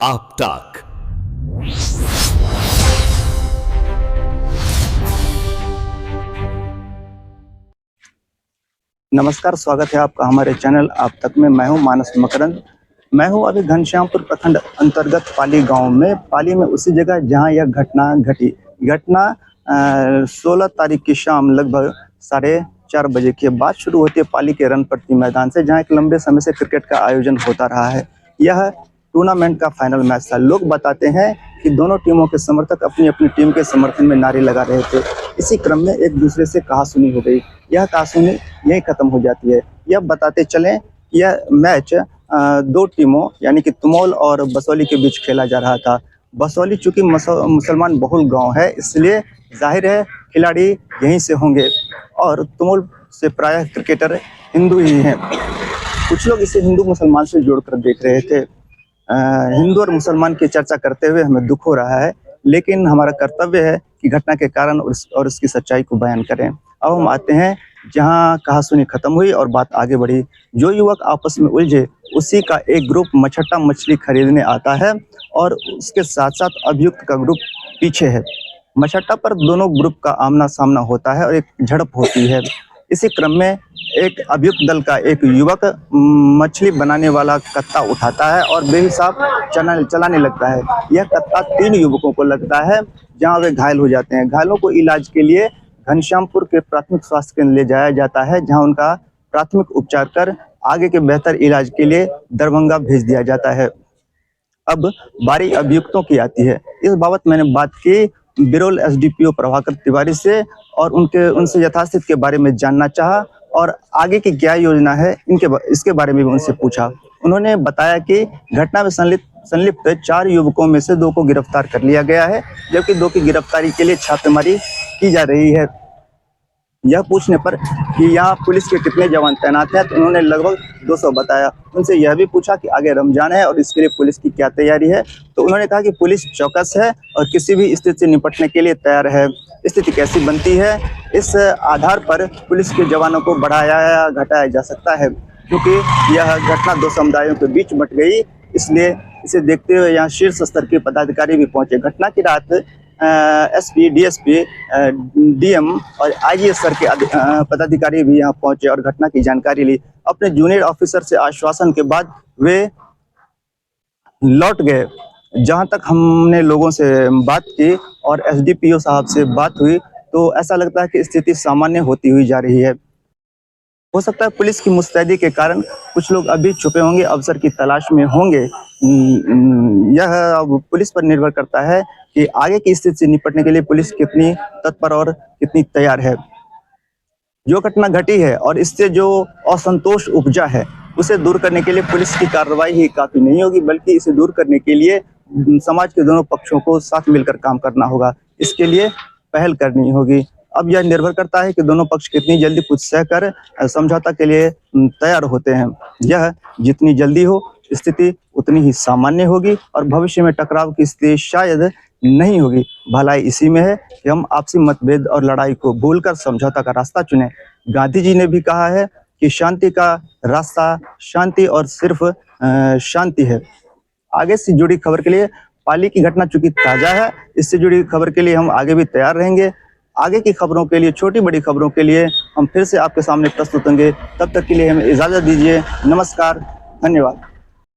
आप तक। नमस्कार, स्वागत है आपका हमारे चैनल आप तक में। मैं हूं मानस मकरंद। मैं हूं अभी घनश्यामपुर प्रखंड अंतर्गत पाली गांव में। पाली में उसी जगह जहां यह घटना घटी। घटना 16 तारीख की शाम लगभग 4:30 बजे के बाद शुरू होती है पाली के रणपट्टी मैदान से, जहां एक लंबे समय से क्रिकेट का आयोजन होता रहा है। यह टूर्नामेंट का फाइनल मैच था। लोग बताते हैं कि दोनों टीमों के समर्थक अपनी अपनी टीम के समर्थन में नारे लगा रहे थे। इसी क्रम में एक दूसरे से कहासुनी हो गई। यह कहासुनी यहीं खत्म हो जाती है। यह बताते चलें कि यह मैच दो टीमों यानी कि तुमौल और बसौली के बीच खेला जा रहा था। बसौली चूंकि मुसलमान बहुल गांव है, इसलिए जाहिर है खिलाड़ी यहीं से होंगे, और तुमौल से प्रायः क्रिकेटर हिंदू ही हैं। कुछ लोग इसे हिंदू मुसलमान से जोड़कर देख रहे थे। हिंदू और मुसलमान की चर्चा करते हुए हमें दुख हो रहा है, लेकिन हमारा कर्तव्य है कि घटना के कारण और इसकी सच्चाई को बयान करें। अब हम आते हैं जहां कहासुनी खत्म हुई और बात आगे बढ़ी। जो युवक आपस में उलझे, उसी का एक ग्रुप मछट्टा मछली खरीदने आता है और उसके साथ साथ अभियुक्त का ग्रुप पीछे है। मछट्टा पर दोनों ग्रुप का आमना सामना होता है और एक झड़प होती है। इसी क्रम में एक अभियुक्त दल का एक युवक मछली बनाने वाला कत्ता उठाता है और बेहिसाब चलाने लगता है। यह कत्ता 3 युवकों को लगता है, जहां वे घायल हो जाते हैं। घायलों को इलाज के लिए घनश्यामपुर के प्राथमिक स्वास्थ्य केंद्र ले जाया जाता है, जहां उनका प्राथमिक उपचार कर आगे के बेहतर इलाज के लिए दरभंगा भेज दिया जाता है। अब बारी अभियुक्तों की आती है। इस बाबत मैंने बात की बिरोल एसडीपीओ प्रभाकर तिवारी से और उनसे यथास्थिति के बारे में जानना चाहा और आगे की क्या योजना है इसके बारे में भी उनसे पूछा। उन्होंने बताया कि घटना में संलिप्त 4 युवकों में से 2 को गिरफ्तार कर लिया गया है, जबकि 2 की गिरफ्तारी के लिए छापेमारी की जा रही है। यह पूछने पर कि यहाँ पुलिस के कितने जवान तैनात हैं, तो उन्होंने लगभग 200 बताया। उनसे यह भी पूछा कि आगे रमजान है और इसके लिए पुलिस की क्या तैयारी है, तो उन्होंने कहा कि पुलिस चौकस है और किसी भी स्थिति से निपटने के लिए तैयार है। स्थिति कैसी बनती है, इस आधार पर पुलिस के जवानों को बढ़ाया या घटाया जा सकता है। क्योंकि यह घटना 2 समुदायों के बीच बट गई, इसलिए इसे देखते हुए यहाँ शीर्ष स्तर के पदाधिकारी भी पहुंचे। घटना की रात एसपी, डीएसपी, डीएम और आईजी स्तर के पदाधिकारी भी यहाँ पहुंचे और घटना की जानकारी ली। अपने जूनियर ऑफिसर से आश्वासन के बाद वे लौट गए। जहां तक हमने लोगों से बात की और एसडीपीओ साहब से बात हुई, तो ऐसा लगता है कि स्थिति सामान्य होती हुई जा रही है। हो सकता है पुलिस की मुस्तैदी के कारण कुछ लोग अभी छुपे होंगे, अवसर की तलाश में होंगे। यह अब पुलिस पर निर्भर करता है कि आगे की स्थिति से निपटने के लिए पुलिस कितनी तत्पर और कितनी तैयार है। जो घटना घटी है और इससे जो असंतोष उपजा है, उसे दूर करने के लिए पुलिस की कार्रवाई ही काफी नहीं होगी, बल्कि इसे दूर करने के लिए समाज के दोनों पक्षों को साथ मिलकर काम करना होगा। इसके लिए पहल करनी होगी। अब यह निर्भर करता है कि दोनों पक्ष कितनी जल्दी कुछ सहकर समझौता के लिए तैयार होते हैं। यह जितनी जल्दी हो, स्थिति उतनी ही सामान्य होगी और भविष्य में टकराव की स्थिति शायद नहीं होगी। भलाई इसी में है कि हम आपसी मतभेद और लड़ाई को भूलकर समझौता का रास्ता चुनें। गांधी जी ने भी कहा है कि शांति का रास्ता शांति और सिर्फ शांति है। आगे से जुड़ी खबर के लिए, पाली की घटना चूंकि ताजा है, इससे जुड़ी खबर के लिए हम आगे भी तैयार रहेंगे। आगे की खबरों के लिए, छोटी बड़ी खबरों के लिए हम फिर से आपके सामने प्रस्तुत होंगे। तब तक के लिए हमें इजाजत दीजिए। नमस्कार, धन्यवाद।